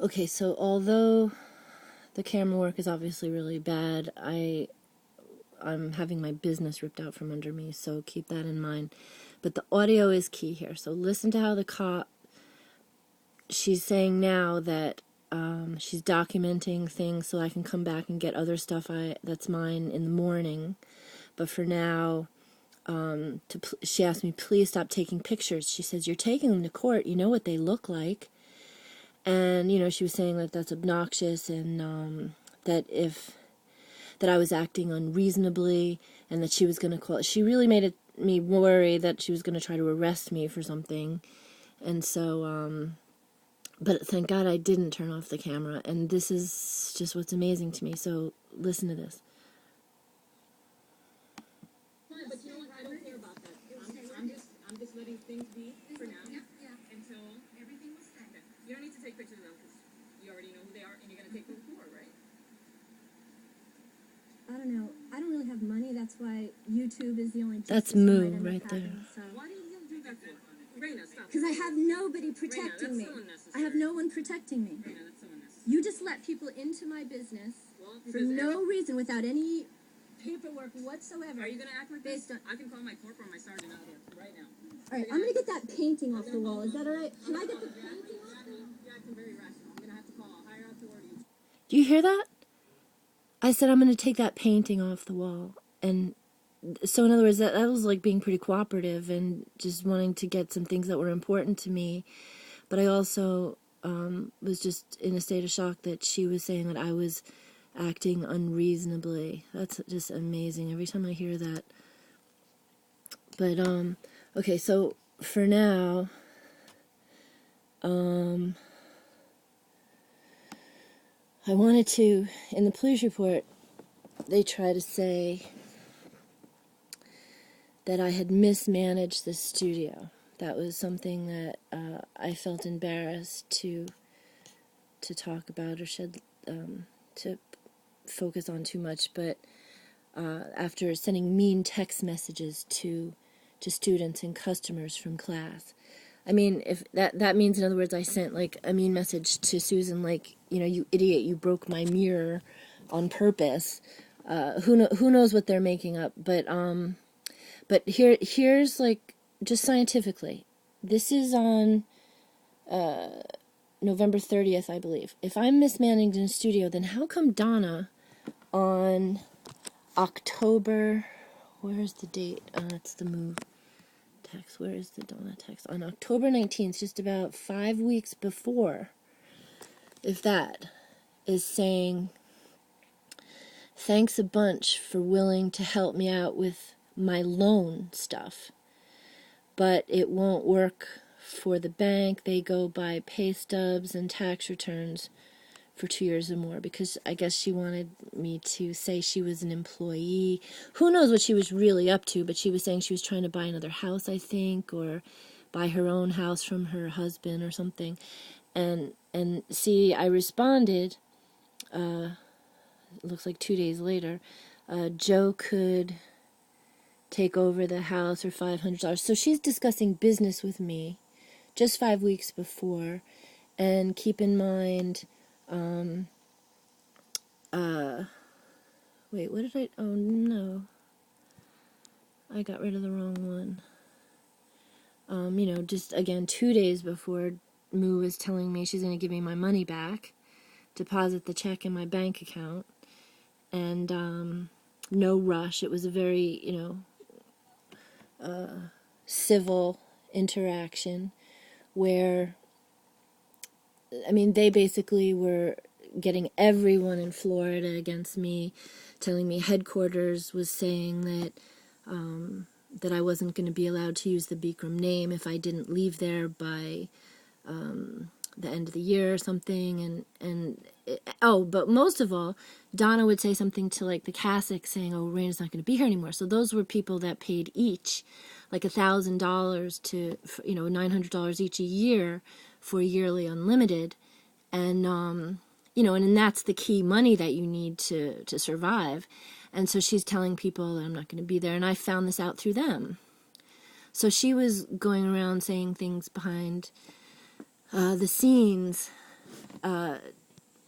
Okay, so although the camera work is obviously really bad, I'm having my business ripped out from under me, so keep that in mind. But the audio is key here. So listen to how the cop, she's saying now that she's documenting things so I can come back and get other stuff that's mine in the morning. But for now, she asked me, please stop taking pictures. She says, you're taking them to court. You know what they look like. And, she was saying that that's obnoxious and that I was acting unreasonably and that she was going to call. She really made me worry that she was going to try to arrest me for something. And so, but thank God I didn't turn off the camera. And this is just what's amazing to me. So listen to this. But you know what? I don't care about that. I'm just letting things be for now. Until everything was set. Okay. You don't need to take pictures of them because you already know who they are and you're going to take them to court, right? I don't know. I don't really have money. That's why YouTube is the only. That's Moo right there. So. Why do you do that for? Raina, stop. Because I have nobody protecting me. I have no one protecting me. Raina, that's so unnecessary. You just let people into my business for no reason, without any paperwork whatsoever. Are you going to act like this? I can call my corporal or my sergeant out here right now. All right, I'm going to get that painting off the wall. Is that all right? Can I get the painting off the wall? You're acting very rational. I'm going to have to call a higher authority. Do you hear that? I said I'm going to take that painting off the wall. And so in other words, that was like being pretty cooperative and just wanting to get some things that were important to me. But I also was just in a state of shock that she was saying that I was acting unreasonably. That's just amazing every time I hear that. But, okay, so for now, I wanted to, in the police report, they try to say that I had mismanaged the studio. That was something that I felt embarrassed to talk about or to focus on too much. But after sending mean text messages to students and customers from class, I mean, if that means, in other words, I sent like a mean message to Susan, like, you idiot, you broke my mirror on purpose. Who knows what they're making up? But here's like, just scientifically, this is on November 30th, I believe. If I'm mismanaged in a studio, then how come Donna on October, where's the date? It's the move text. Where is the Donna text? On October 19th, just about 5 weeks before, if that, is saying, thanks a bunch for willing to help me out with my loan stuff, but it won't work for the bank. They go by pay stubs and tax returns for 2 years or more, because I guess she wanted me to say she was an employee. Who knows what she was really up to, but she was saying she was trying to buy another house, I think, or buy her own house from her husband or something. And see, I responded, it looks like 2 days later, Joe could take over the house for $500. So she's discussing business with me just 5 weeks before. And keep in mind, wait, what did oh no, I got rid of the wrong one. Just again, 2 days before, Moo was telling me she's going to give me my money back, deposit the check in my bank account, and no rush. It was a very, civil interaction where, I mean, they basically were getting everyone in Florida against me, telling me headquarters was saying that that I wasn't going to be allowed to use the Bikram name if I didn't leave there by the end of the year or something, but most of all, Donna would say something to like the Cassick saying, oh, Raina's not going to be here anymore. So those were people that paid each like $1,000 to, $900 each a year for yearly unlimited, and and that's the key money that you need to survive. And so she's telling people that I'm not going to be there, and I found this out through them. So she was going around saying things behind the scenes,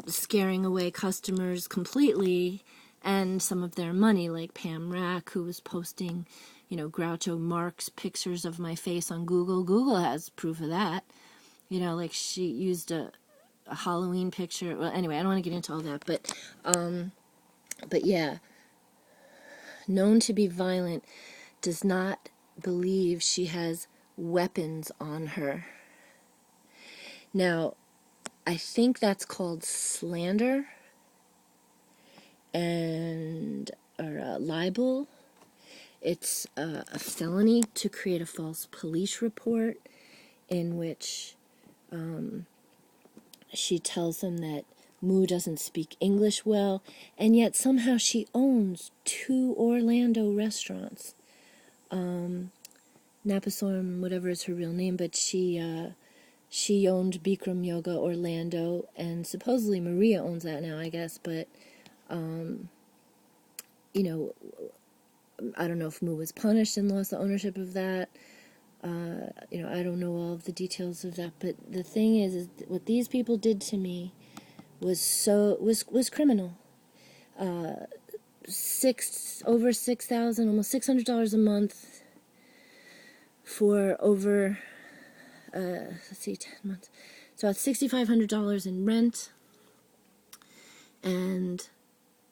scaring away customers completely and some of their money, like Pam Rack, who was posting, Groucho Marx pictures of my face on Google. Google has proof of that. Like she used a Halloween picture. Well, anyway, I don't want to get into all that, but yeah, known to be violent, does not believe she has weapons on her. Now, I think that's called slander or libel. It's a felony to create a false police report in which she tells them that Moo doesn't speak English well, and yet somehow she owns 2 Orlando restaurants. Napasorm, whatever is her real name, but she owned Bikram Orlando, and supposedly Maria owns that now, I guess, but, I don't know if Moo was punished and lost the ownership of that. I don't know all of the details of that, but the thing is what these people did to me was criminal. Over $6,000, almost $600 a month for over, 10 months. So it's $6,500 in rent and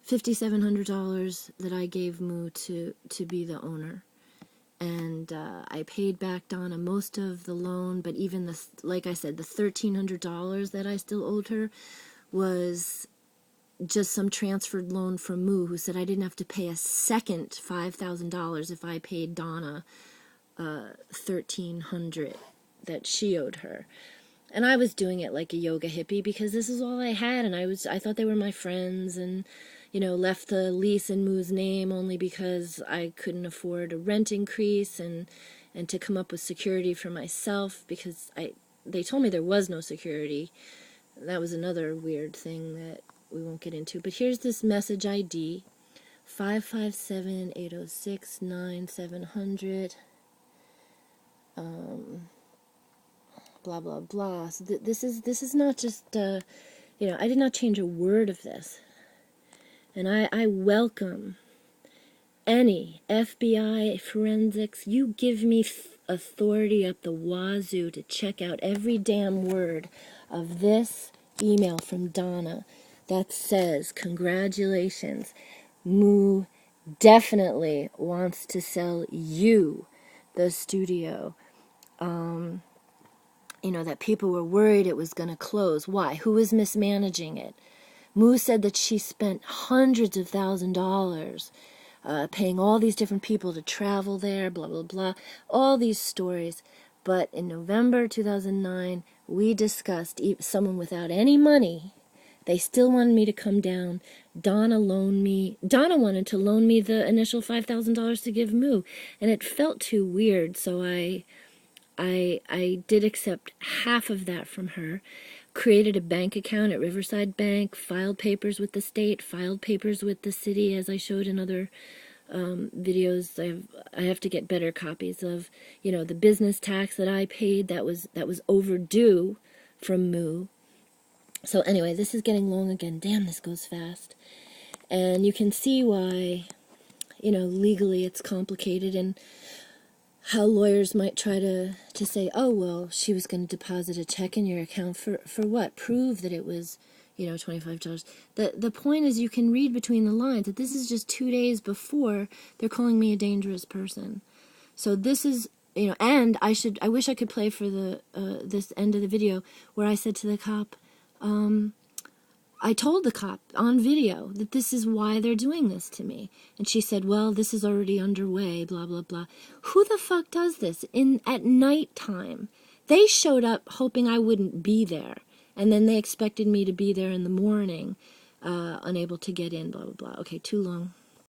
$5,700 that I gave Moo to be the owner. And I paid back Donna most of the loan, but even like I said, the $1,300 that I still owed her was just some transferred loan from Moo, who said I didn't have to pay a second $5,000 if I paid Donna $1,300 that she owed her. And I was doing it like a yoga hippie because this is all I had, and I thought they were my friends, and left the lease in Moo's name only because I couldn't afford a rent increase and to come up with security for myself, because they told me there was no security. That was another weird thing that we won't get into. But here's this message ID, 557-806-9700. Blah blah blah. So this is not just I did not change a word of this. And I welcome any FBI forensics. You give me authority up the wazoo to check out every damn word of this email from Donna that says, congratulations, Moo definitely wants to sell you the studio. That people were worried it was going to close. Why? Who was mismanaging it? Moo said that she spent hundreds of $1,000s paying all these different people to travel there, blah, blah, blah, all these stories. But in November 2009, we discussed someone without any money. They still wanted me to come down. Donna wanted to loan me the initial $5,000 to give Moo, and it felt too weird, so I did accept half of that from her, created a bank account at Riverside Bank, filed papers with the state, filed papers with the city, as I showed in other videos. I have to get better copies of, the business tax that I paid that was overdue from Moo. So anyway, this is getting long again. Damn, this goes fast. And you can see why, legally it's complicated, and how lawyers might try to say, oh, well, she was going to deposit a check in your account for what? Prove that it was, $25. The point is, you can read between the lines that this is just 2 days before they're calling me a dangerous person. So this is, and I wish I could play for this end of the video where I said to the cop, I told the cop on video that this is why they're doing this to me. And she said, well, this is already underway, blah, blah, blah. Who the fuck does this at nighttime? They showed up hoping I wouldn't be there. And then they expected me to be there in the morning, unable to get in, blah, blah, blah. Okay, too long.